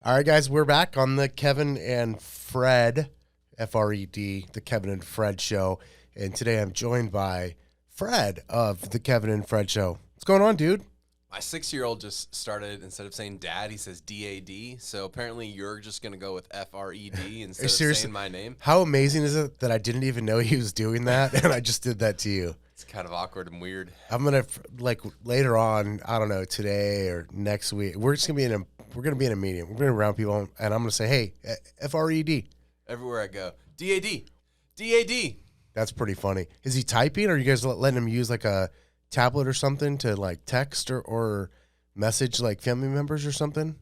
All right, guys, we're back on the Kevin and Fred, F-R-E-D, the Kevin and Fred Show. And today I'm joined by Fred of the Kevin and Fred Show. What's going on, dude? My 6-year-old just started, instead of saying dad, he says D-A-D. So apparently you're just going to go with F-R-E-D instead of saying my name. How amazing is it that I didn't even know he was doing that, and I just did that to you? It's kind of awkward and weird. I'm going to, later on, I don't know, today or next week, we're going to be in a meeting. We're going to be around people, and I'm going to say, hey, F-R-E-D. Everywhere I go. D-A-D. D-A-D. That's pretty funny. Is he typing, or are you guys letting him use like a tablet or something to like text or message like family members or something?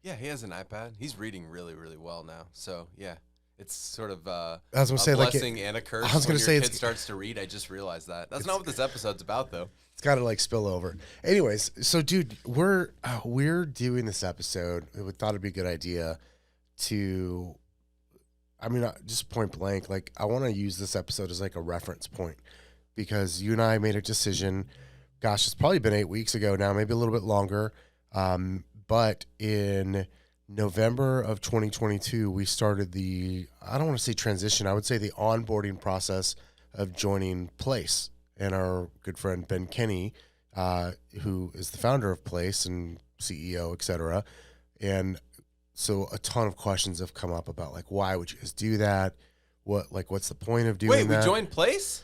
Yeah, he has an iPad. He's reading really, really well now. So, yeah. It's sort of I was gonna say, blessing and a curse. I was going to say, when your kid starts to read. I just realized that. That's not what this episode's about, though. It's got to like spill over. Anyways, so dude, we're doing this episode. We thought it'd be a good idea to, just point blank, like I want to use this episode as like a reference point because you and I made a decision. Gosh, it's probably been 8 weeks ago now, maybe a little bit longer. But in November of 2022, we started I don't want to say transition, I would say the onboarding process of joining Place. And our good friend Ben Kinney, who is the founder of Place and CEO, et cetera. And so a ton of questions have come up about like, why would you guys do that? What's the point of doing that? Wait, we joined Place?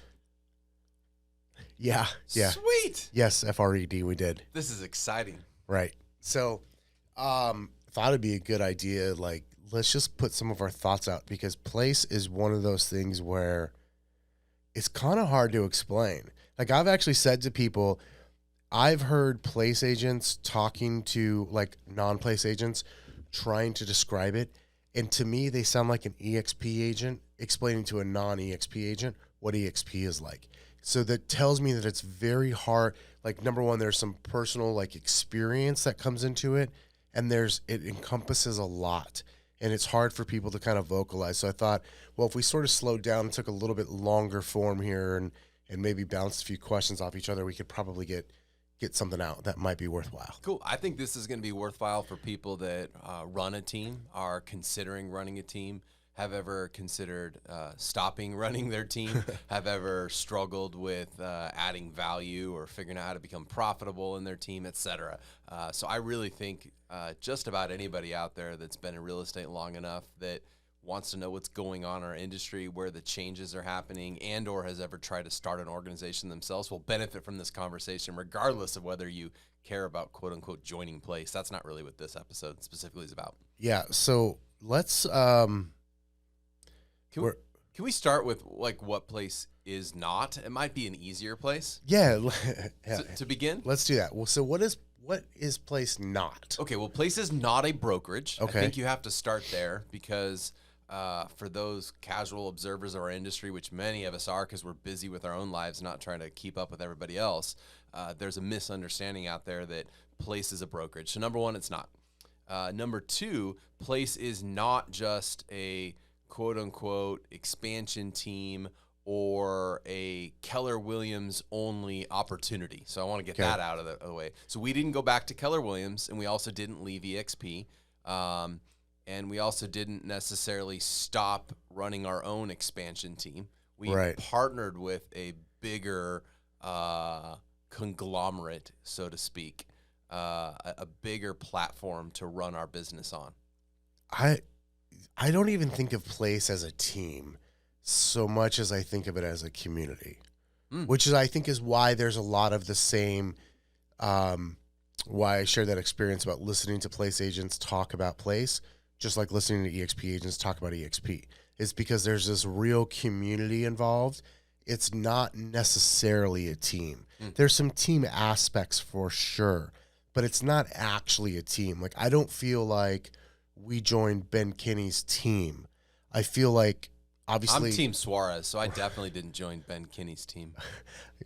Yeah. Sweet. Yes, F-R-E-D, we did. This is exciting. Right. So, thought it'd be a good idea. Like, let's just put some of our thoughts out because Place is one of those things where it's kind of hard to explain. Like, I've actually said to people, I've heard Place agents talking to like non-Place agents trying to describe it. And to me, they sound like an EXP agent explaining to a non-EXP agent what EXP is like. So that tells me that it's very hard. Like, number one, there's some personal like experience that comes into it, and it encompasses a lot, and it's hard for people to kind of vocalize. So I thought, well, if we sort of slowed down and took a little bit longer form here and maybe bounced a few questions off each other, we could probably get something out that might be worthwhile. Cool. I think this is going to be worthwhile for people that run a team, are considering running a team, have ever considered stopping running their team, have ever struggled with adding value or figuring out how to become profitable in their team, etc. So I really think just about anybody out there that's been in real estate long enough that wants to know what's going on in our industry, where the changes are happening, and or has ever tried to start an organization themselves will benefit from this conversation, regardless of whether you care about quote-unquote joining Place. That's not really what this episode specifically is about. Yeah, so let's... Can we start with like what Place is not? It might be an easier place. Yeah. To begin? Let's do that. Well, so what is Place not? Okay, well, Place is not a brokerage. Okay. I think you have to start there because for those casual observers of our industry, which many of us are because we're busy with our own lives, not trying to keep up with everybody else, there's a misunderstanding out there that Place is a brokerage. So number one, it's not. Number two, Place is not just a quote-unquote expansion team or a Keller Williams only opportunity. So I want to get that out of the way. So we didn't go back to Keller Williams, and we also didn't leave EXP, and we also didn't necessarily stop running our own expansion team. We partnered with a bigger conglomerate, so to speak, a bigger platform to run our business on. I don't even think of Place as a team so much as I think of it as a community, which is, I think, is why there's a lot of the same, why I share that experience about listening to Place agents talk about Place, just like listening to EXP agents talk about EXP. It's because there's this real community involved. It's not necessarily a team. There's some team aspects for sure, but it's not actually a team. Like, I don't feel like we joined Ben Kinney's team. I feel like, obviously, I'm Team Suarez, so I definitely didn't join Ben Kinney's team.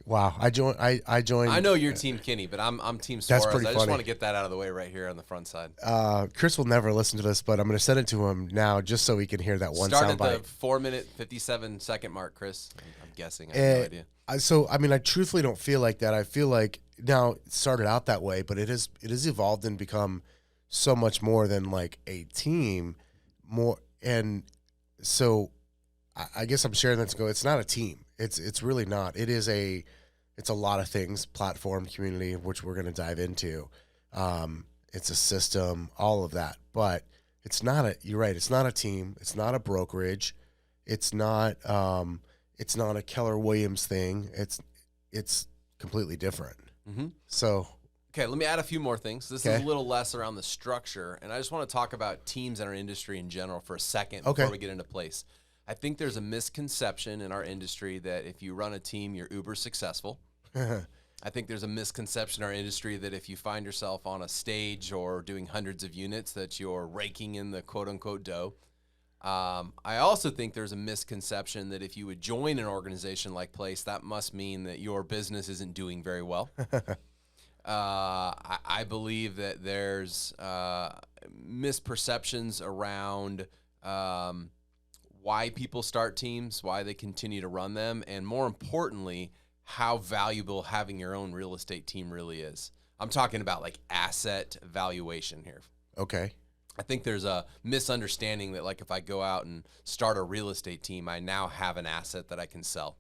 Wow, I joined. I know you're Team Kinney, but I'm Team Suarez. That's pretty I just funny. want to get that out of the way right here on the front side. Chris will never listen to this, but I'm going to send it to him now just so he can hear that one soundbite. Start at the 4-minute, 57-second mark, Chris. I'm guessing. I have no idea. I truthfully don't feel like that. I feel like now it started out that way, but it has evolved and become so much more than like a team more. And so I guess I'm sharing that to go, it's not a team. It's really not. It's a lot of things, platform, community, which we're going to dive into. It's a system, all of that, but you're right. It's not a team. It's not a brokerage. It's not a Keller Williams thing. It's completely different. Mm-hmm. So, okay, let me add a few more things. This is Okay. a little less around the structure, and I just want to talk about teams in our industry in general for a second Okay. before we get into place. I think there's a misconception in our industry that if you run a team, you're uber successful. I think there's a misconception in our industry that if you find yourself on a stage or doing hundreds of units, that you're raking in the quote-unquote dough. I also think there's a misconception that if you would join an organization like Place, that must mean that your business isn't doing very well. I believe that there's misperceptions around why people start teams, why they continue to run them, and more importantly, how valuable having your own real estate team really is. I'm talking about like asset valuation here. Okay. I think there's a misunderstanding that like if I go out and start a real estate team, I now have an asset that I can sell.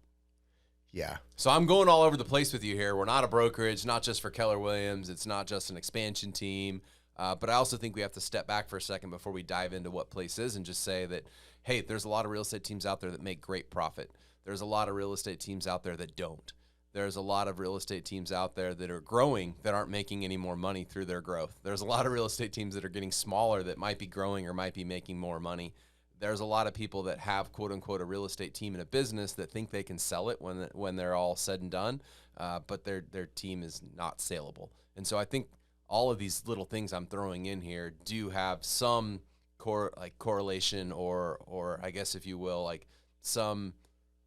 Yeah. So I'm going all over the place with you here. We're not a brokerage, not just for Keller Williams. It's not just an expansion team. But I also think we have to step back for a second before we dive into what Place is and just say that, hey, there's a lot of real estate teams out there that make great profit. There's a lot of real estate teams out there that don't. There's a lot of real estate teams out there that are growing that aren't making any more money through their growth. There's a lot of real estate teams that are getting smaller that might be growing or might be making more money. There's a lot of people that have, quote unquote, a real estate team in a business that think they can sell it when they're all said and done, but their team is not saleable. And so I think all of these little things I'm throwing in here do have some correlation or I guess if you will, like some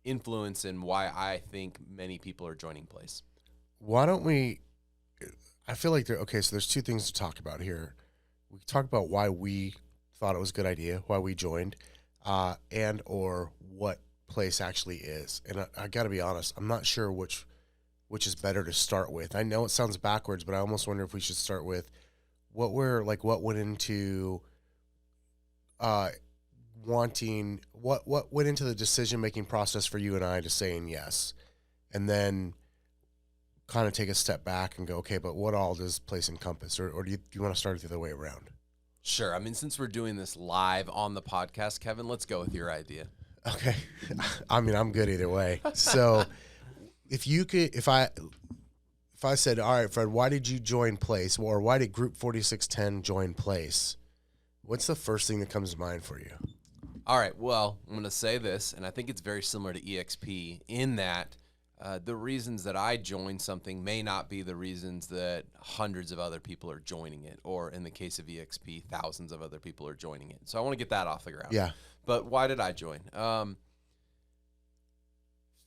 influence in why I think many people are joining Place. Why don't we? I feel like okay. So there's two things to talk about here. We can talk about why we thought it was a good idea, why we joined, and or what Place actually is. And I got to be honest, I'm not sure which is better to start with. I know it sounds backwards, but I almost wonder if we should start with what went into what went into the decision-making process for you and I to saying yes, and then kind of take a step back and go, okay, but what all does Place encompass? Or do you want to start it the other way around? Sure. I mean, since we're doing this live on the podcast, Kevin, let's go with your idea. Okay. I mean, I'm good either way. So if I said, all right, Fred, why did you join Place? Or why did Group 4610 join Place? What's the first thing that comes to mind for you? All right. Well, I'm going to say this, and I think it's very similar to EXP in that the reasons that I joined something may not be the reasons that hundreds of other people are joining it, or in the case of EXP, thousands of other people are joining it. So I want to get that off the ground. Yeah. But why did I join?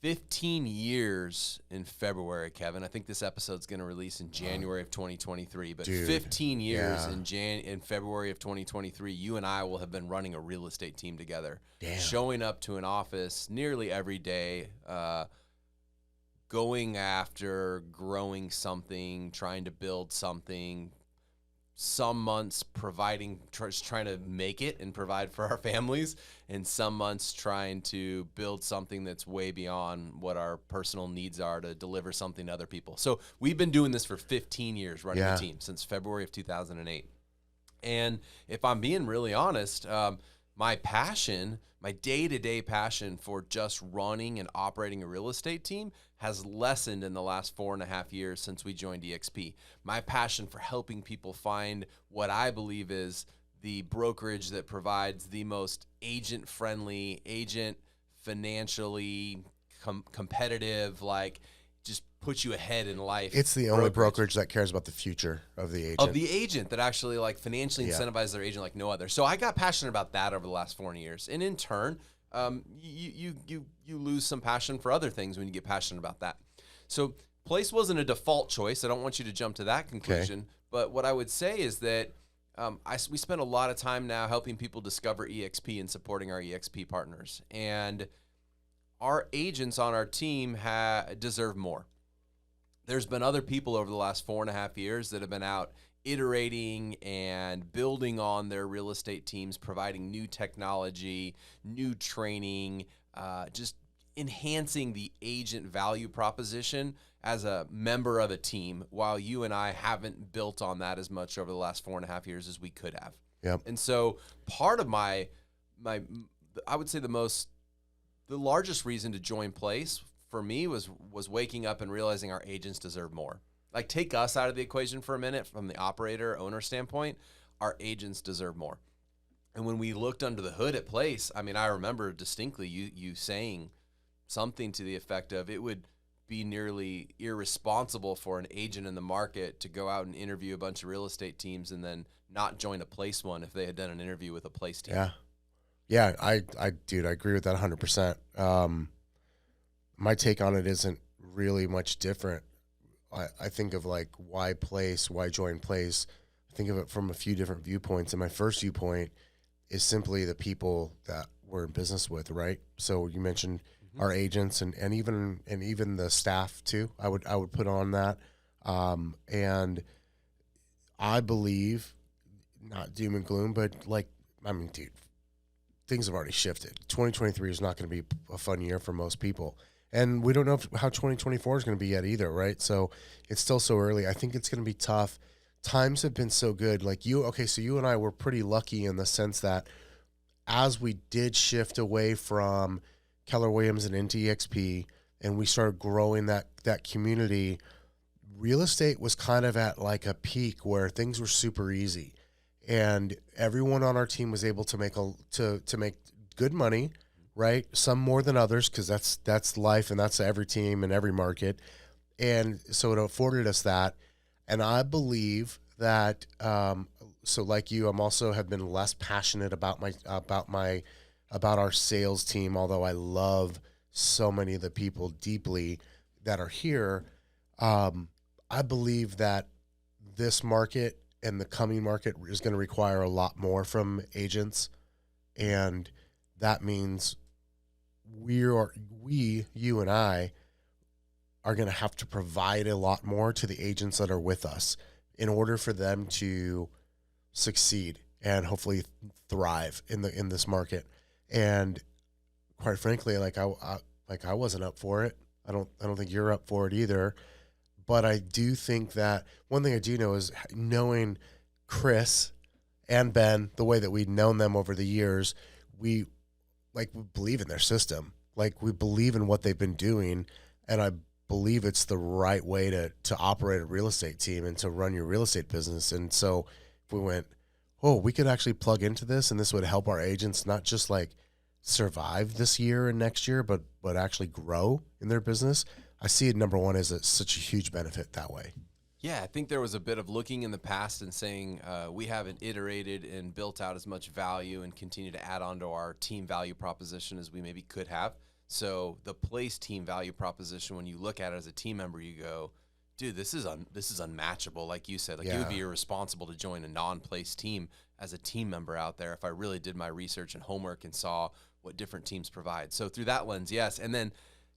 15 years in February, Kevin. I think this episode's going to release in January of 2023. But Dude, 15 years yeah. in February of 2023, you and I will have been running a real estate team together. Damn. Showing up to an office nearly every day, going after growing something, trying to build something, some months trying to make it and provide for our families, and some months trying to build something that's way beyond what our personal needs are to deliver something to other people. So we've been doing this for 15 years, running a team since February of 2008. And if I'm being really honest, my passion, my day-to-day passion for just running and operating a real estate team has lessened in the last 4.5 years since we joined EXP. My passion for helping people find what I believe is the brokerage that provides the most agent-friendly, financially competitive, like just puts you ahead in life. It's the only brokerage that cares about the future of the agent. Of the agent that actually like financially incentivizes their agent like no other. So I got passionate about that over the last 4 years. And in turn, you lose some passion for other things when you get passionate about that. So Place wasn't a default choice. I don't want you to jump to that conclusion. Okay. But what I would say is that we spend a lot of time now helping people discover EXP and supporting our EXP partners. And our agents on our team deserve more. There's been other people over the last 4.5 years that have been out iterating and building on their real estate teams, providing new technology, new training, just enhancing the agent value proposition as a member of a team, while you and I haven't built on that as much over the last 4.5 years as we could have. Yep. And so part of my I would say the largest reason to join Place for me was waking up and realizing our agents deserve more. Like, take us out of the equation for a minute from the operator owner standpoint. Our agents deserve more. And when we looked under the hood at Place, I mean, I remember distinctly you saying something to the effect of, it would be nearly irresponsible for an agent in the market to go out and interview a bunch of real estate teams and then not join a Place one if they had done an interview with a Place team. Yeah. Yeah, I agree with that 100%. My take on it isn't really much different. I think of like, why Place, why join Place? I think of it from a few different viewpoints. And my first viewpoint is simply the people that we're in business with, right? So you mentioned our agents and even the staff too. I would put on that. And I believe, not doom and gloom, but like, I mean, dude, things have already shifted. 2023 is not going to be a fun year for most people. And we don't know how 2024 is going to be yet either, right? So it's still so early. I think it's going to be tough. Times have been so good. Like so you and I were pretty lucky in the sense that as we did shift away from Keller Williams and into EXP, and we started growing that community, real estate was kind of at like a peak where things were super easy. And everyone on our team was able to make good money, right? Some more than others, because that's life, and that's every team and every market. And so it afforded us that. And I believe that, so like you, I'm also have been less passionate about our sales team, although I love so many of the people deeply that are here. I believe that this market and the coming market is going to require a lot more from agents. And that means you and I are going to have to provide a lot more to the agents that are with us in order for them to succeed and hopefully thrive in this market. And quite frankly, I wasn't up for it. I don't think you're up for it either. But I do think that one thing I do know is, knowing Chris and Ben, the way that we've known them over the years, we believe in their system. Like, we believe in what they've been doing, and I believe it's the right way to operate a real estate team and to run your real estate business. And so if we went, we could actually plug into this, and this would help our agents not just like survive this year and next year, but actually grow in their business. I see it, number one, as such a huge benefit that way. Yeah, I think there was a bit of looking in the past and saying we haven't iterated and built out as much value and continue to add on to our team value proposition as we maybe could have. So the Place team value proposition, when you look at it as a team member, you go, dude, this is unmatchable. Like you said, it would be irresponsible to join a non-Place team as a team member out there if I really did my research and homework and saw what different teams provide. So through that lens, yes. And then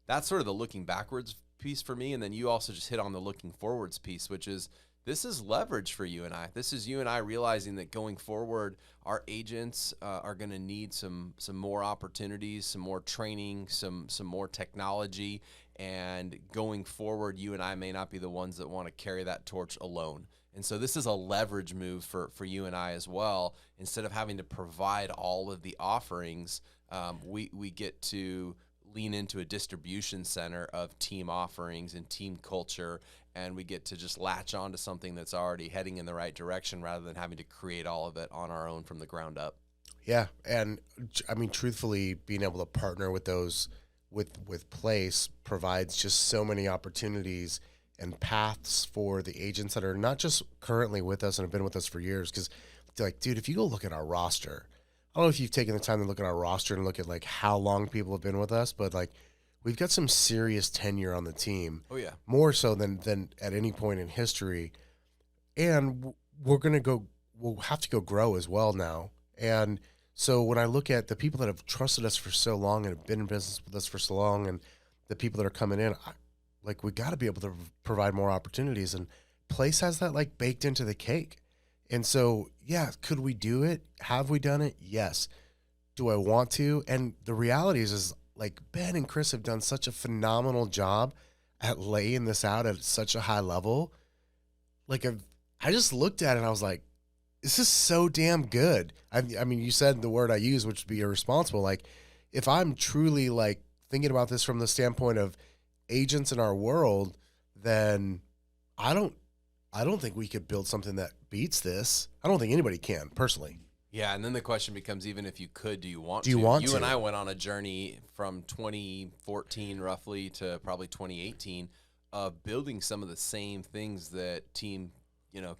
that's sort of the looking backwards piece for me. And then you also just hit on the looking forwards piece, which is, this is leverage for you and I. This is you and I realizing that going forward, our agents are going to need some more opportunities, some more training, some more technology. And going forward, you and I may not be the ones that want to carry that torch alone. And so this is a leverage move for you and I as well. Instead of having to provide all of the offerings, we get to lean into a distribution center of team offerings and team culture, and we get to just latch on to something that's already heading in the right direction rather than having to create all of it on our own from the ground up. Yeah, and I mean, truthfully, being able to partner with those with Place provides just so many opportunities and paths for the agents that are not just currently with us and have been with us for years. Because, like, dude, if you go look at our roster, I don't know if you've taken the time to look at our roster and look at like how long people have been with us, but like, we've got some serious tenure on the team. Oh yeah, more so than at any point in history. And we'll have to go grow as well now. And so when I look at the people that have trusted us for so long and have been in business with us for so long, and the people that are coming in, we got to be able to provide more opportunities. And Place has that like baked into the cake. And so, yeah, could we do it? Have we done it? Yes. Do I want to? And the reality is like Ben and Chris have done such a phenomenal job at laying this out at such a high level. Like I just looked at it and I was like, this is so damn good. I mean, you said the word I use, which would be irresponsible. Like, if I'm truly like thinking about this from the standpoint of agents in our world, then I don't, I don't think we could build something that beats this. I don't think anybody can personally. Yeah, and then the question becomes, even if you could, do you want to? Do you want You to? and I went on a journey from 2014 roughly to probably 2018 of building some of the same things that team,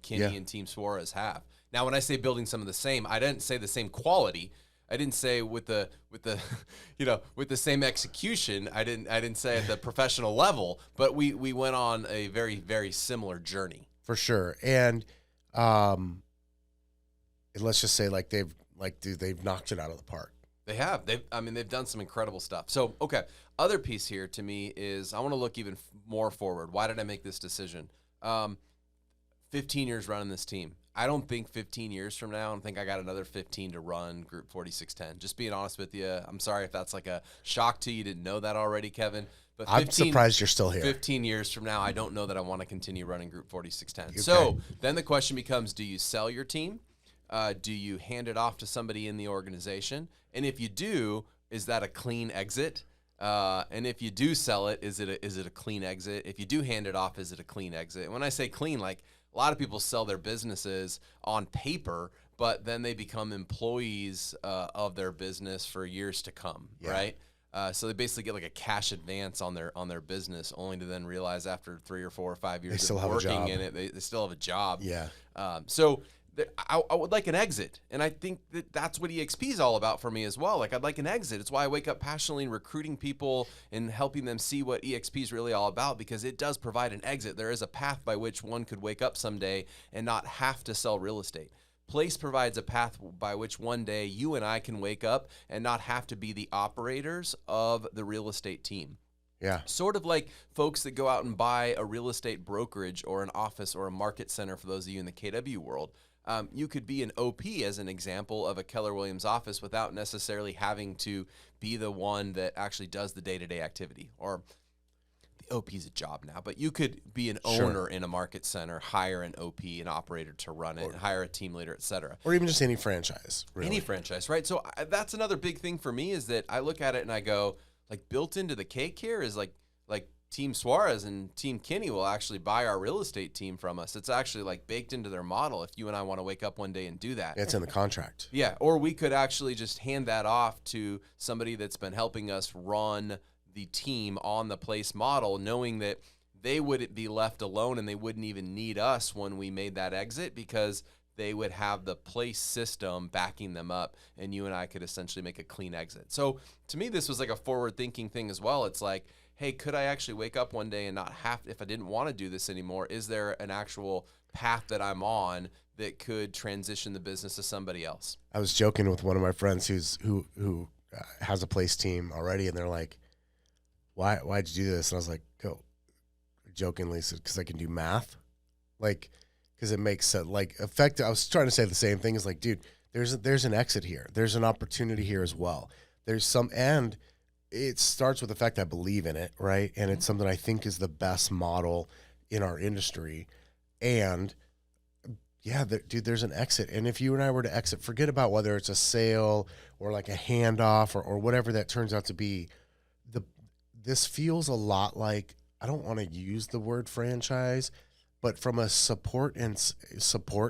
Kinney and team Suarez have. Now, when I say building some of the same, I didn't say the same quality. I didn't say with the with the same execution. I didn't say at the professional level, but we went on a very, very similar journey. For sure. And let's just say like they've knocked it out of the park. They have. They've done some incredible stuff. So, okay. Other piece here to me is I want to look even more forward. Why did I make this decision? 15 years running this team. I don't think 15 years from now, I don't think I got another 15 to run Group 4610. Just being honest with you. I'm sorry if that's like a shock to you. You didn't know that already, Kevin. But I'm surprised you're still here. 15 years from now, I don't know that I want to continue running Group 4610. Okay. So then the question becomes, do you sell your team? Do you hand it off to somebody in the organization? And if you do, is that a clean exit? And if you do sell it, is it a clean exit? If you do hand it off, is it a clean exit? And when I say clean, like a lot of people sell their businesses on paper, but then they become employees of their business for years to come, right? So they basically get like a cash advance on their business, only to then realize after 3 or 4 or 5 years of working in it, they still have a job. Yeah. So I would like an exit, and I think that's what EXP is all about for me as well. Like, I'd like an exit. It's why I wake up passionately in recruiting people and helping them see what EXP is really all about, because it does provide an exit. There is a path by which one could wake up someday and not have to sell real estate. Place provides a path by which one day you and I can wake up and not have to be the operators of the real estate team. Yeah. Sort of like folks that go out and buy a real estate brokerage or an office or a market center, for those of you in the KW world. You could be an OP, as an example, of a Keller Williams office without necessarily having to be the one that actually does the day-to-day activity. Or the OP is a job now, but you could be an owner in a market center, hire an OP, an operator to run it, hire a team leader, et cetera. Or even just any franchise. Really. Any franchise, right? So that's another big thing for me, is that I look at it and I go, like, built into the cake here is like Team Suarez and Team Kinney will actually buy our real estate team from us. It's actually like baked into their model if you and I want to wake up one day and do that. It's in the contract. Yeah, or we could actually just hand that off to somebody that's been helping us run the team on the place model, knowing that they wouldn't be left alone and they wouldn't even need us when we made that exit, because they would have the place system backing them up, and you and I could essentially make a clean exit. So to me, this was like a forward-thinking thing as well. It's like, hey, could I actually wake up one day and not have, if I didn't want to do this anymore, is there an actual path that I'm on that could transition the business to somebody else? I was joking with one of my friends who has a place team already, and they're like, why'd you do this? And I was like, jokingly said, because I can do math. Like, because it makes sense. Like, I was trying to say the same thing. Is like, dude, there's an exit here. There's an opportunity here as well. And it starts with the fact I believe in it, right? And it's something I think is the best model in our industry. And yeah, dude, there's an exit. And if you and I were to exit, forget about whether it's a sale or like a handoff or whatever that turns out to be. This feels a lot like, I don't want to use the word franchise, but from a support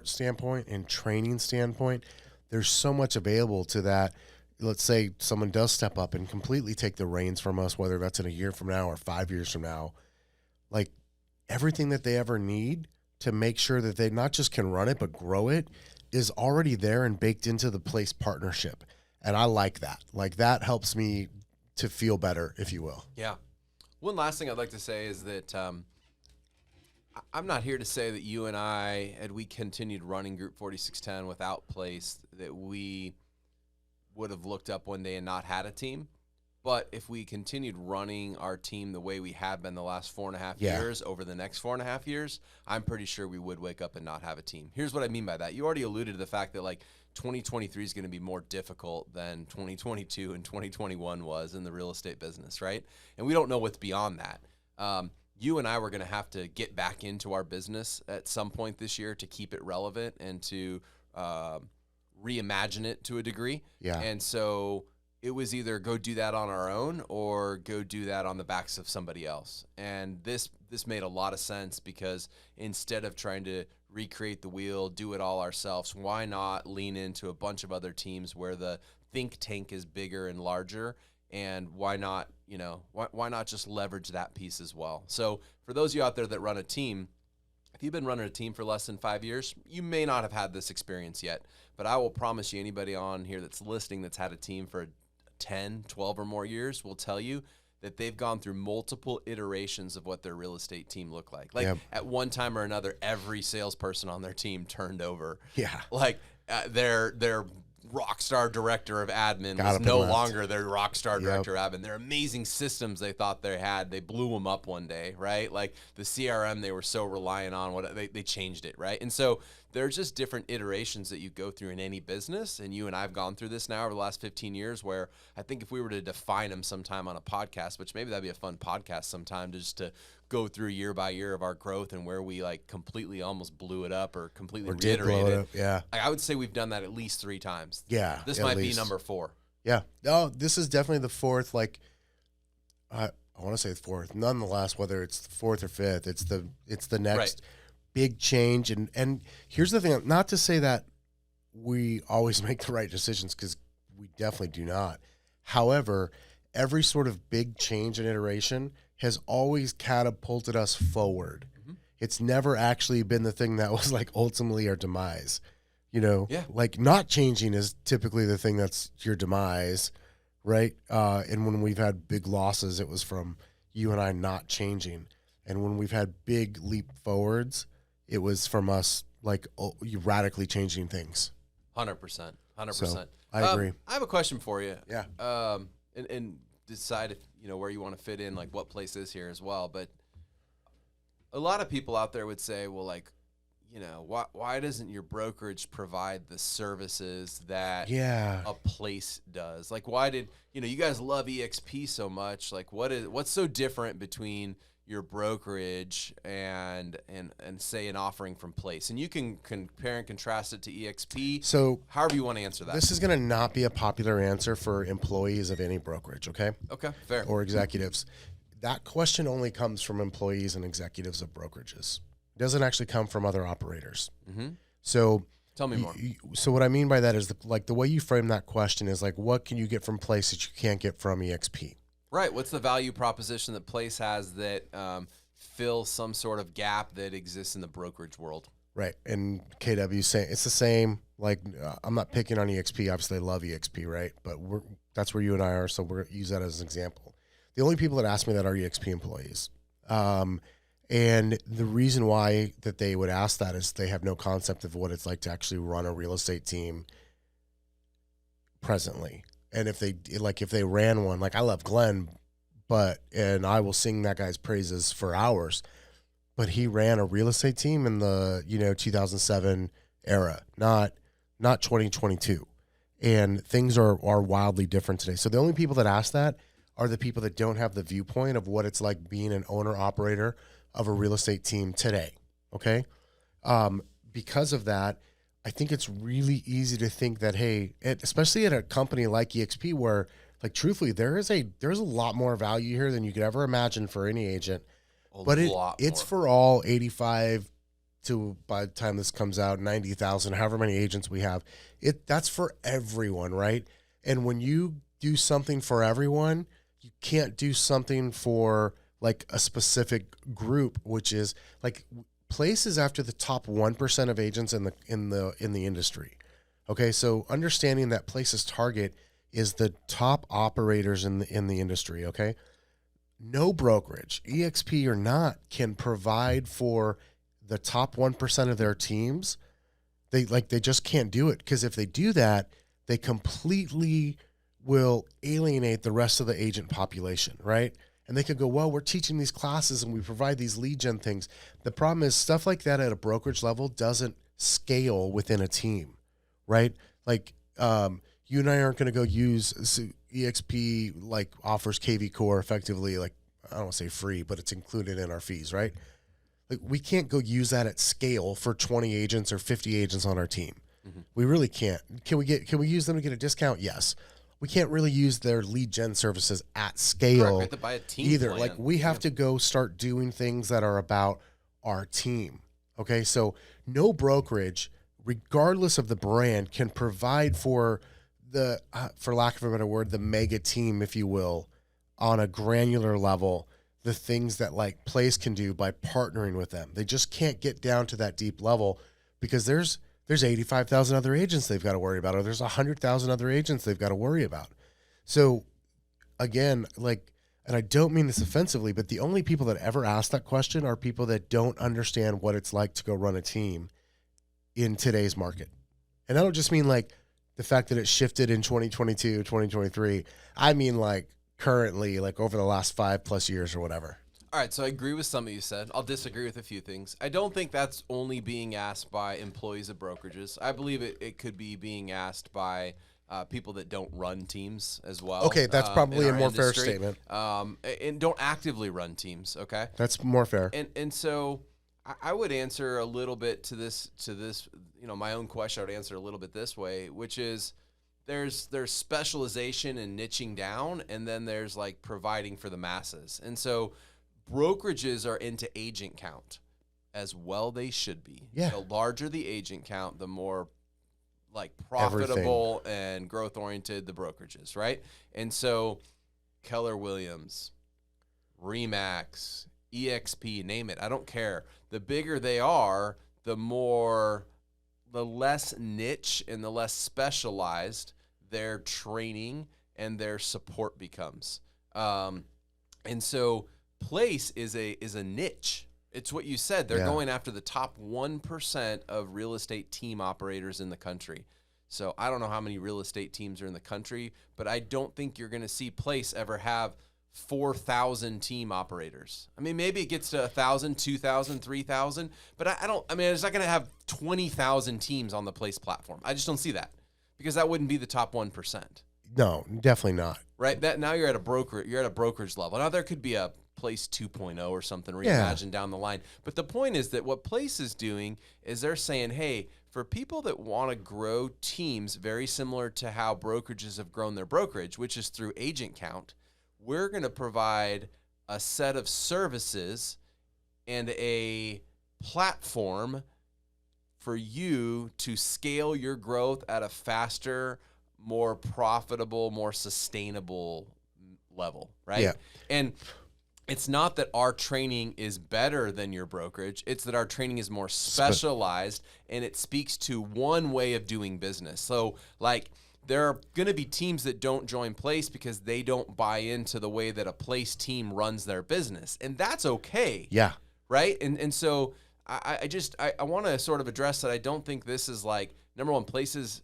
standpoint and training standpoint, there's so much available to that. Let's say someone does step up and completely take the reins from us, whether that's in a year from now or 5 years from now, like everything that they ever need to make sure that they not just can run it, but grow it is already there and baked into the place partnership. And I like that. Like, that helps me to feel better, if you will. Yeah. One last thing I'd like to say is that I'm not here to say that you and I, had we continued running Group 4610 without place, that we would have looked up one day and not had a team. But if we continued running our team the way we have been the last 4.5 Yeah. years over the next 4.5 years, I'm pretty sure we would wake up and not have a team. Here's what I mean by that. You already alluded to the fact that like 2023 is going to be more difficult than 2022 and 2021 was in the real estate business, right? And we don't know what's beyond that. You and I were going to have to get back into our business at some point this year to keep it relevant and to reimagine it to a degree. Yeah. And so it was either go do that on our own or go do that on the backs of somebody else. And this made a lot of sense because instead of trying to recreate the wheel, do it all ourselves, why not lean into a bunch of other teams where the think tank is bigger and larger? And why not, why not just leverage that piece as well? So for those of you out there that run a team, if you've been running a team for less than 5 years, you may not have had this experience yet. But I will promise you, anybody on here that's listening that's had a team for 10, 12 or more years will tell you that they've gone through multiple iterations of what their real estate team looked like. Like at one time or another, every salesperson on their team turned over. Yeah. Like their rock star director of admin was no longer their rock star director of admin. Their amazing systems they thought they had, they blew them up one day, right? Like the CRM they were so reliant on, they changed it, right? And so there's just different iterations that you go through in any business. And you and I have gone through this now over the last 15 years where I think if we were to define them sometime on a podcast, which maybe that'd be a fun podcast sometime to go through year by year of our growth and where we like completely almost blew it up or completely reiterated it. Yeah. I would say we've done that at least 3 times. Yeah. This might be number 4. Yeah. No, this is definitely the 4th. Like, I want to say the 4th. Nonetheless, whether it's the 4th or 5th, it's the next big change. And here's the thing, not to say that we always make the right decisions, because we definitely do not. However, every sort of big change and iteration has always catapulted us forward. Mm-hmm. It's never actually been the thing that was like ultimately our demise. Like not changing is typically the thing that's your demise, right? And when we've had big losses, it was from you and I not changing. And when we've had big leap forwards, it was from us like radically changing things. 100%. So, I agree. I have a question for you. Yeah. And decide if where you want to fit in, like what place is here as well. But a lot of people out there would say, well, like, why doesn't your brokerage provide the services that a place does? Like, why did you guys love EXP so much? Like, what's so different between your brokerage and say an offering from place? And you can compare and contrast it to EXP. So however you want to answer that. This is going to not be a popular answer for employees of any brokerage. Okay, fair. Or executives. That question only comes from employees and executives of brokerages. It doesn't actually come from other operators. Mm-hmm. So tell me more. So what I mean by that is the way you frame that question is like, what can you get from place that you can't get from EXP? Right. What's the value proposition that place has that fills some sort of gap that exists in the brokerage world? Right. And KW saying it's the same. Like, I'm not picking on EXP. Obviously, I love EXP, right? But that's where you and I are, so we're going to use that as an example. The only people that ask me that are EXP employees. And the reason why that they would ask that is they have no concept of what it's like to actually run a real estate team presently. And if they ran one, like I love Glenn, and I will sing that guy's praises for hours, but he ran a real estate team in the 2007 era, not 2022, and things are wildly different today. So the only people that ask that are the people that don't have the viewpoint of what it's like being an owner operator of a real estate team today. Okay, because of that, I think it's really easy to think that, hey, especially at a company like EXP where, like, truthfully, there's a lot more value here than you could ever imagine for any agent. But it's for all 85 to, by the time this comes out, 90,000, however many agents we have. That's for everyone, right? And when you do something for everyone, you can't do something for like a specific group, which is like places after the top 1% of agents in the industry. Okay, so understanding that Place's target is the top operators in the industry. Okay, no brokerage, EXP or not, can provide for the top 1% of their teams. They just can't do it, because if they do that, they completely will alienate the rest of the agent population, right? And they could go, well, we're teaching these classes and we provide these lead gen things. The problem is stuff like that at a brokerage level doesn't scale within a team, right? Like you and I aren't going to go use EXP like offers KV Core effectively, like I don't want to say free, but it's included in our fees, right? Like we can't go use that at scale for 20 agents or 50 agents on our team. We really can't. Can we use them to get a discount? Yes. We can't really use their lead gen services at scale. Correct. We have to buy a team either. plan. Like we have to go start doing things that are about our team. Okay. So no brokerage, regardless of the brand, can provide for the, for lack of a better word, the mega team, if you will, on a granular level, the things that like Place can do by partnering with them. They just can't get down to that deep level because there's 85,000 other agents they've got to worry about, or there's 100,000 other agents they've got to worry about. So again, like, and I don't mean this offensively, but the only people that ever ask that question are people that don't understand what it's like to go run a team in today's market. And I don't just mean like the fact that it shifted in 2022, 2023. I mean like currently, like over the last 5+ years or whatever. All right, so I agree with some of you said. I'll disagree with a few things. I don't think that's only being asked by employees of brokerages. I believe it could be being asked by people that don't run teams as well. Okay, that's probably a more fair statement. And don't actively run teams, okay? That's more fair. And so I would answer a little bit to this, my own question. I would answer a little bit this way, which is there's specialization and niching down, and then there's like providing for the masses. And so brokerages are into agent count as well. They should be. Yeah. The larger the agent count, the more like profitable and growth oriented the brokerages, right? And so Keller Williams, Remax, EXP, name it. I don't care. The bigger they are, the less niche and the less specialized their training and their support becomes. And so Place is a niche. It's what you said. They're going after the top 1% of real estate team operators in the country. So I don't know how many real estate teams are in the country, but I don't think you're going to see Place ever have 4,000 team operators. I mean, maybe it gets to 1,000, 2,000, 3,000, but it's not going to have 20,000 teams on the Place platform. I just don't see that because that wouldn't be the top 1%. No, definitely not. Right. That now you're at a brokerage level. Now there could be a Place 2.0 or something reimagined down the line. But the point is that what Place is doing is they're saying, hey, for people that want to grow teams very similar to how brokerages have grown their brokerage, which is through agent count, we're going to provide a set of services and a platform for you to scale your growth at a faster, more profitable, more sustainable level, right? Yeah. And it's not that our training is better than your brokerage. It's that our training is more specialized and it speaks to one way of doing business. So like there are going to be teams that don't join Place because they don't buy into the way that a Place team runs their business. And that's okay. Yeah. Right. And so I want to sort of address that. I don't think this is like, number one, Place is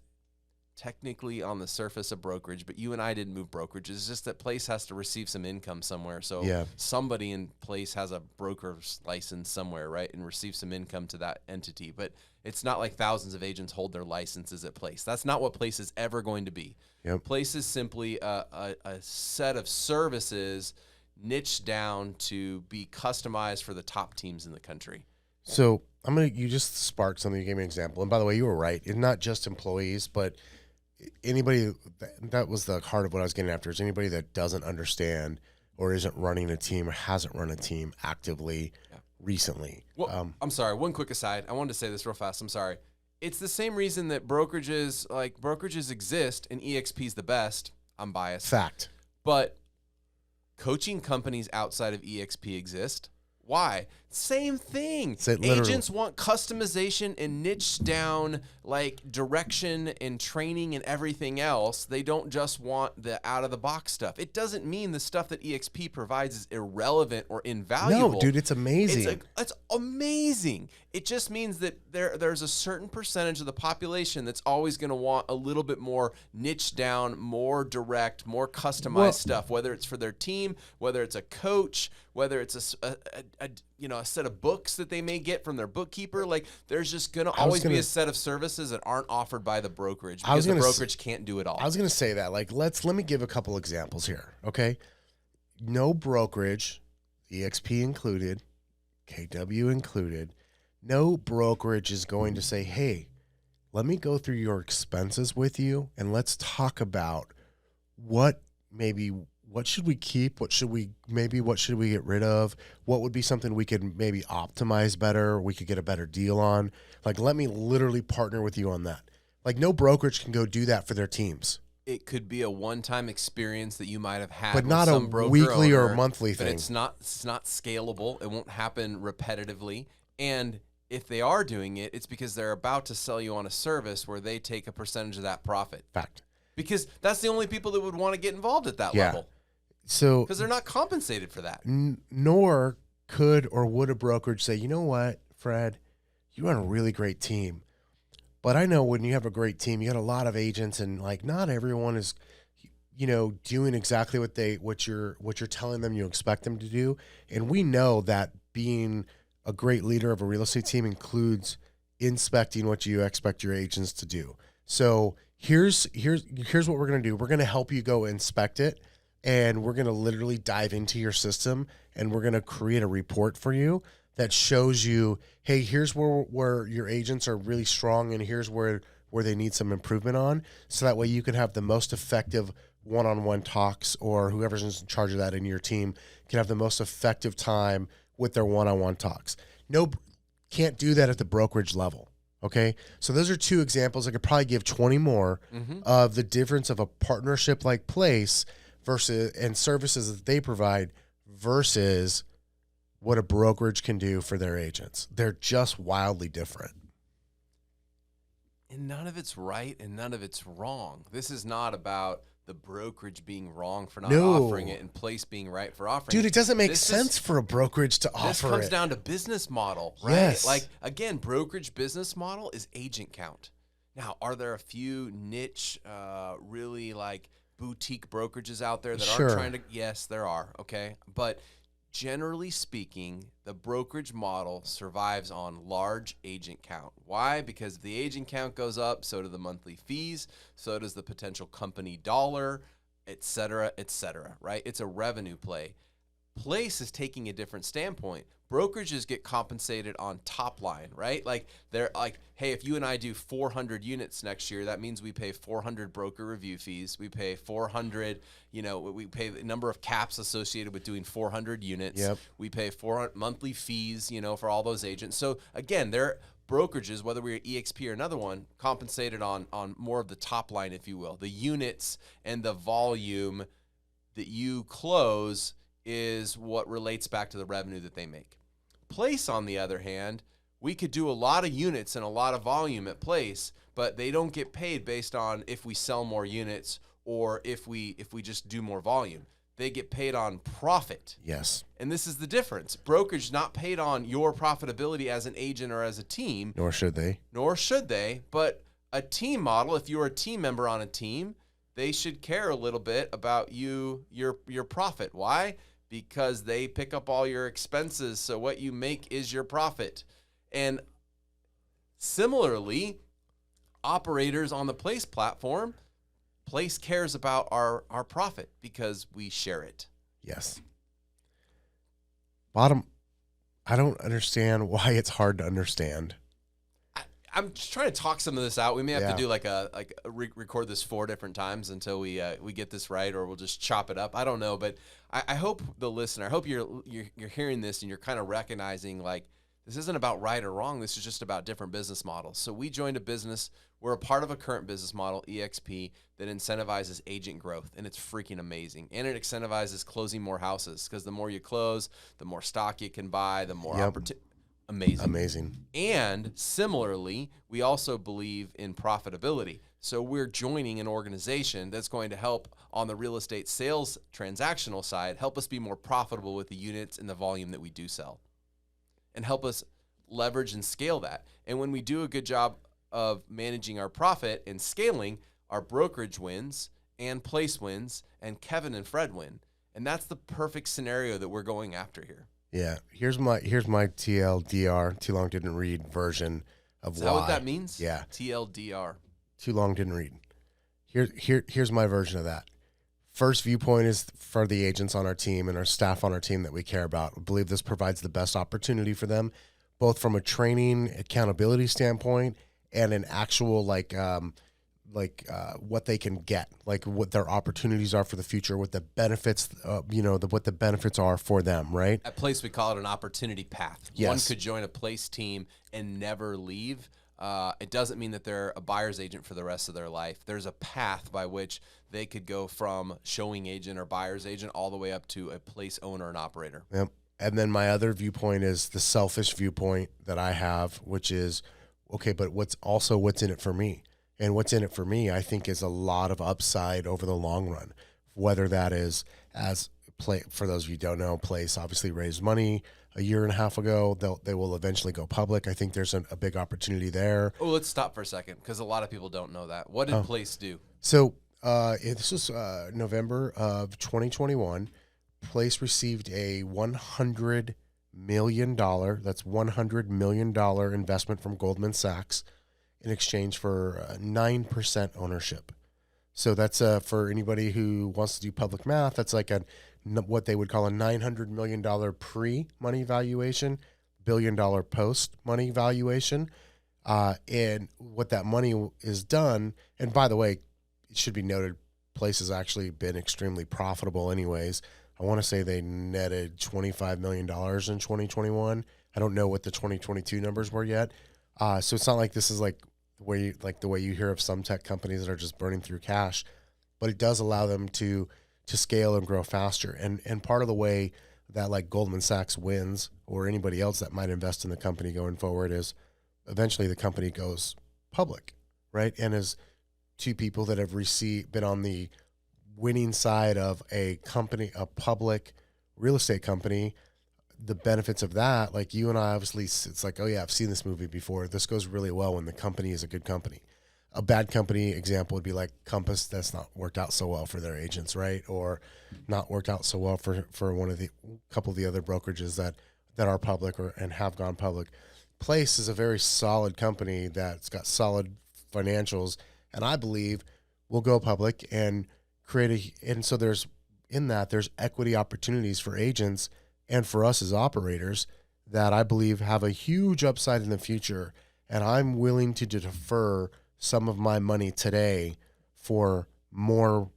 technically on the surface of brokerage, but you and I didn't move brokerages. It's just that Place has to receive some income somewhere. So somebody in Place has a broker's license somewhere, right, and receive some income to that entity. But it's not like thousands of agents hold their licenses at Place. That's not what Place is ever going to be. Yep. Place is simply a set of services niched down to be customized for the top teams in the country. So you just sparked something. You gave me an example. And by the way, you were right. It's not just employees, but anybody, that was the heart of what I was getting after, is anybody that doesn't understand or isn't running a team or hasn't run a team actively recently. Well, I'm sorry. One quick aside. I wanted to say this real fast. I'm sorry. It's the same reason that brokerages exist and EXP is the best. I'm biased. Fact. But coaching companies outside of EXP exist. Why? Same thing. Agents want customization and niche down like direction and training and everything else. They don't just want the out of the box stuff. It doesn't mean the stuff that EXP provides is irrelevant or invaluable. No, dude, it's amazing. It's amazing. It just means that there's a certain percentage of the population that's always going to want a little bit more niche down, more direct, more customized stuff, whether it's for their team, whether it's a coach, whether it's a set of books that they may get from their bookkeeper. Like there's just going to always be a set of services that aren't offered by the brokerage because the brokerage can't do it all. I was going to say that. Like let me give a couple examples here, okay? No brokerage, EXP included, KW included, no brokerage is going to say, hey, let me go through your expenses with you and let's talk about what should we keep? What should we get rid of? What would be something we could maybe optimize better? We could get a better deal on. Like, let me literally partner with you on that. Like, no brokerage can go do that for their teams. It could be a one-time experience that you might have had, but with not some a broker weekly owner, or monthly but thing. It's not scalable. It won't happen repetitively. And if they are doing it, it's because they're about to sell you on a service where they take a percentage of that profit. Fact. Because that's the only people that would want to get involved at that level. So because they're not compensated for that. Nor could or would a brokerage say, you know what, Fred, you run a really great team. But I know when you have a great team, you got a lot of agents, and like not everyone is, doing exactly what you're telling them you expect them to do. And we know that being a great leader of a real estate team includes inspecting what you expect your agents to do. So here's what we're gonna do. We're gonna help you go inspect it, and we're gonna literally dive into your system, and we're gonna create a report for you that shows you, hey, here's where your agents are really strong, and here's where they need some improvement on. So that way you can have the most effective one-on-one talks, or whoever's in charge of that in your team can have the most effective time with their one-on-one talks. No, can't do that at the brokerage level. Okay. So those are two examples. I could probably give 20 more of the difference of a partnership like Place versus and services that they provide versus what a brokerage can do for their agents. They're just wildly different. And none of it's right and none of it's wrong. This is not about the brokerage being wrong for not offering it and Place being right for offering it. Dude, it doesn't make sense for a brokerage to offer it. This comes down to business model, right? Yes. Like, again, brokerage business model is agent count. Now, are there a few niche, really like boutique brokerages out there that aren't trying to? Yes, there are, okay? But generally speaking, the brokerage model survives on large agent count. Why? Because if the agent count goes up, so do the monthly fees, so does the potential company dollar, et cetera, right? It's a revenue play. Place is taking a different standpoint. Brokerages get compensated on top line, right? Like they're like, hey, if you and I do 400 units next year, that means we pay 400 broker review fees. We pay 400, we pay the number of caps associated with doing 400 units. Yep. We pay 400 monthly fees, for all those agents. So again, they're brokerages, whether we're EXP or another one, compensated on more of the top line, if you will. The units and the volume that you close is what relates back to the revenue that they make. Place, on the other hand, we could do a lot of units and a lot of volume at Place, but they don't get paid based on if we sell more units or if we just do more volume. They get paid on profit. Yes. And this is the difference. Brokerage not paid on your profitability as an agent or as a team. Nor should they. But a team model, if you're a team member on a team, they should care a little bit about your profit. Why? Because they pick up all your expenses, so what you make is your profit. And similarly, operators on the Place platform, Place cares about our profit because we share it. Yes. Bottom, I don't understand why it's hard to understand. I'm just trying to talk some of this out. We may have to do record this 4 different times until we get this right, or we'll just chop it up. I don't know, but I hope the listener, I hope you're hearing this and you're kind of recognizing like This isn't about right or wrong. This is just about different business models. So we joined a business. We're a part of a current business model, EXP, that incentivizes agent growth, and it's freaking amazing. And it incentivizes closing more houses, because the more you close, the more stock you can buy, the more opportunity. Amazing. And similarly, we also believe in profitability. So we're joining an organization that's going to help on the real estate sales transactional side, help us be more profitable with the units and the volume that we do sell, and help us leverage and scale that. And when we do a good job of managing our profit and scaling, our brokerage wins and place wins, and Kevin and Fred win. And that's the perfect scenario that we're going after here. Yeah, here's my TLDR, too long didn't read version of Is why. that what that means? Yeah. TLDR. Too long didn't read. Here's my version of that. First viewpoint is for the agents on our team and our staff on our team that we care about. We believe this provides the best opportunity for them, both from a training accountability standpoint and an actual what they can get, like what their opportunities are for the future, what the benefits, what the benefits are for them, right? At Place, we call it an opportunity path. Yes. One could join a Place team and never leave. It doesn't mean that they're a buyer's agent for the rest of their life. There's a path by which they could go from showing agent or buyer's agent all the way up to a Place owner and operator. Yep. And then my other viewpoint is the selfish viewpoint that I have, which is, okay, but what's in it for me? And what's in it for me, I think, is a lot of upside over the long run. Whether that is for those of you who don't know, Place obviously raised money a year and a half ago. They will eventually go public. I think there's a big opportunity there. Oh, let's stop for a second, because a lot of people don't know that. What did Place do? So this was November of 2021. Place received a $100 million, that's $100 million investment from Goldman Sachs in exchange for 9% ownership. So that's for anybody who wants to do public math, that's like what they would call a $900 million pre-money valuation, $1 billion post-money valuation. And what that money is done, and by the way, it should be noted, Place has actually been extremely profitable anyways. I want to say they netted $25 million in 2021. I don't know what the 2022 numbers were yet. So it's not like this is like the way you hear of some tech companies that are just burning through cash, but it does allow them to scale and grow faster. And part of the way that like Goldman Sachs wins, or anybody else that might invest in the company going forward, is eventually the company goes public, right? And as two people that have been on the winning side of a public real estate company, the benefits of that, like you and I, obviously, it's like, oh yeah, I've seen this movie before. This goes really well when the company is a good company. A bad company example would be like Compass. That's not worked out so well for their agents, right? Or not worked out so well for one of the couple of the other brokerages that are public and have gone public. Place is a very solid company that's got solid financials, and I believe will go public and and so there's equity opportunities for agents and for us as operators that I believe have a huge upside in the future. And I'm willing to defer some of my money today for more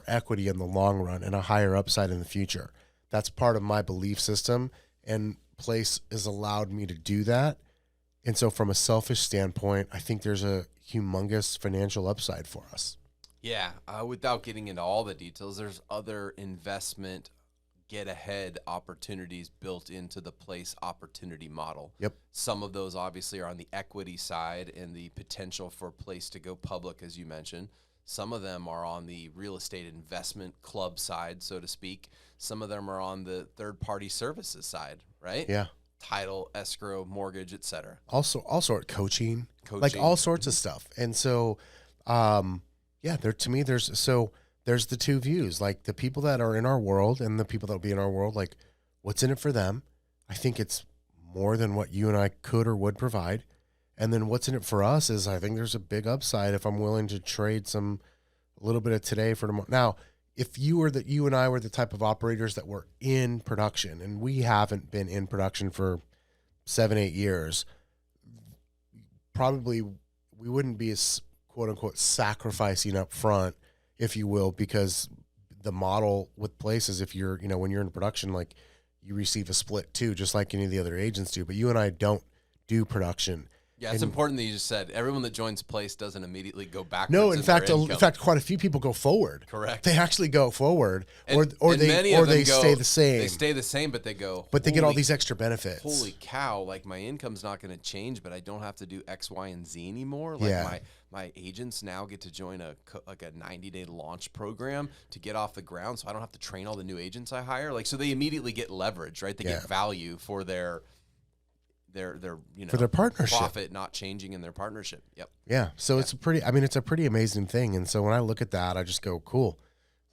equity in the long run and a higher upside in the future. That's part of my belief system, and Place has allowed me to do that. And so from a selfish standpoint, I think there's a humongous financial upside for us. Yeah, without getting into all the details, there's other investment get-ahead opportunities built into the Place opportunity model. Yep. Some of those obviously are on the equity side and the potential for Place to go public, as you mentioned. Some of them are on the real estate investment club side, so to speak. Some of them are on the third-party services side, right? Yeah. Title, escrow, mortgage, etc. Also, all sort coaching, like all sorts of stuff. And so, there's the two views, like the people that are in our world and the people that will be in our world, like what's in it for them. I think it's more than what you and I could or would provide. And then what's in it for us is I think there's a big upside if I'm willing to trade a little bit of today for tomorrow. Now, if you and I were the type of operators that were in production, and we haven't been in production for 7-8 years, probably we wouldn't be as quote unquote sacrificing up front, if you will, because the model with Place is if you're, when you're in production, like you receive a split too, just like any of the other agents do. But you and I don't do production. Yeah, it's important that you just said everyone that joins Place doesn't immediately go backwards. No, in their income. fact, quite a few people go forward. Correct. They actually go forward, or many they stay the same. They stay the same, but they go. But they get all these extra benefits. Holy cow! Like my income's not going to change, but I don't have to do X, Y, and Z anymore. Like my agents now get to join a 90-day launch program to get off the ground, so I don't have to train all the new agents I hire. Like so, they immediately get leverage, right? They get value for their for their partnership, profit not changing in their partnership. Yep. Yeah. So it's a pretty amazing thing. And so when I look at that, I just go, cool.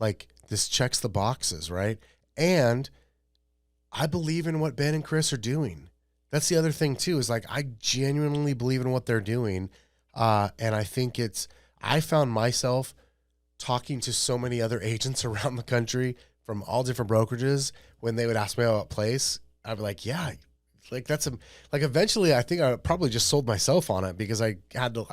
Like this checks the boxes, right? And I believe in what Ben and Chris are doing. That's the other thing too, is like, I genuinely believe in what they're doing. And I think I found myself talking to so many other agents around the country from all different brokerages. When they would ask me about Place, I'd be like, yeah, like eventually I think I probably just sold myself on it because I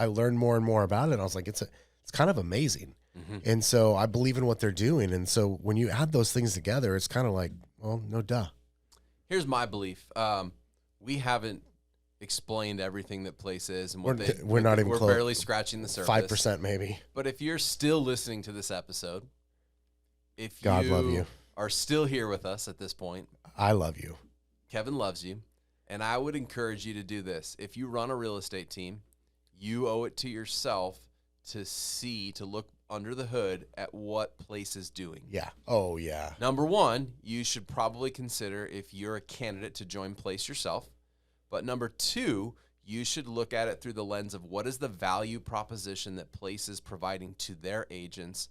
learned more and more about it. And I was like, it's kind of amazing. Mm-hmm. And so I believe in what they're doing. And so when you add those things together, it's kind of like, well, no duh. Here's my belief. We haven't explained everything that Place is and we're not even we're close. Barely scratching the surface. 5% maybe. But if you're still listening to this episode, if God love you, are still here with us at this point, I love you. Kevin loves you. And I would encourage you to do this. If you run a real estate team, you owe it to yourself to look under the hood at what Place is doing. Yeah. Oh, yeah. Number one, you should probably consider if you're a candidate to join Place yourself. But number two, you should look at it through the lens of what is the value proposition that Place is providing to their agents,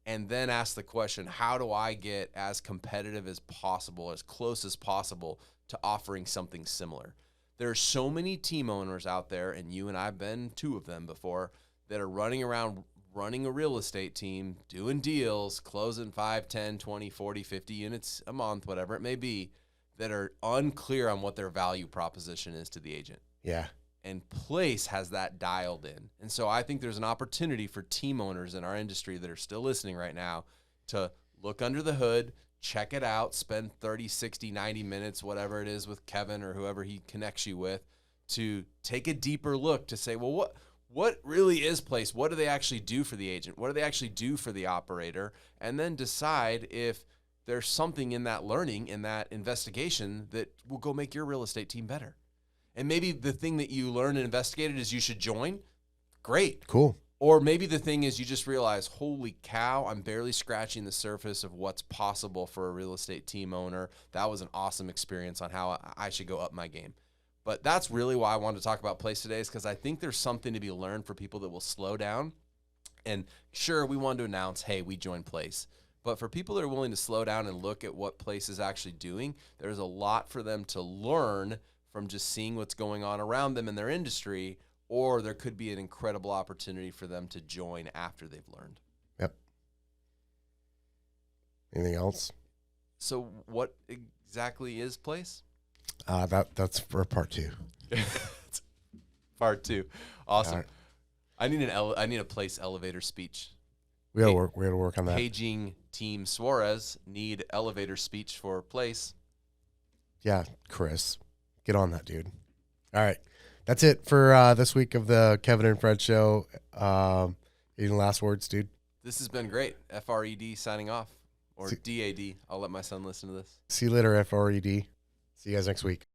and then ask the question, how do I get as competitive as possible, as close as possible to offering something similar? There are so many team owners out there, and you and I have been two of them before, that are running around running a real estate team, doing deals, closing 5, 10, 20, 40, 50 units a month, whatever it may be, that are unclear on what their value proposition is to the agent. Yeah. And Place has that dialed in. And so I think there's an opportunity for team owners in our industry that are still listening right now to look under the hood, check it out, spend 30, 60, 90 minutes, whatever it is, with Kevin or whoever he connects you with, to take a deeper look to say, well, what really is Place? What do they actually do for the agent? What do they actually do for the operator? And then decide if there's something in that learning, in that investigation, that will go make your real estate team better. And maybe the thing that you learned and investigated is you should join. Great. Cool. Or maybe the thing is you just realize, holy cow, I'm barely scratching the surface of what's possible for a real estate team owner. That was an awesome experience on how I should go up my game. But that's really why I wanted to talk about Place today, is because I think there's something to be learned for people that will slow down. And sure, we wanted to announce, hey, we joined Place. But for people that are willing to slow down and look at what Place is actually doing, there's a lot for them to learn from just seeing what's going on around them in their industry, or there could be an incredible opportunity for them to join after they've learned. Yep. Anything else? So what exactly is Place? That's for part 2. Part 2. Awesome. Right. I need a Place elevator speech. We gotta work on that. Paging team Suarez need elevator speech for Place. Yeah, Chris. Get on that, dude. All right. That's it for this week of the Kevin and Fred show. Any last words, dude? This has been great. FRED signing off. Or DAD. I'll let my son listen to this. See you later, FRED. See you guys next week.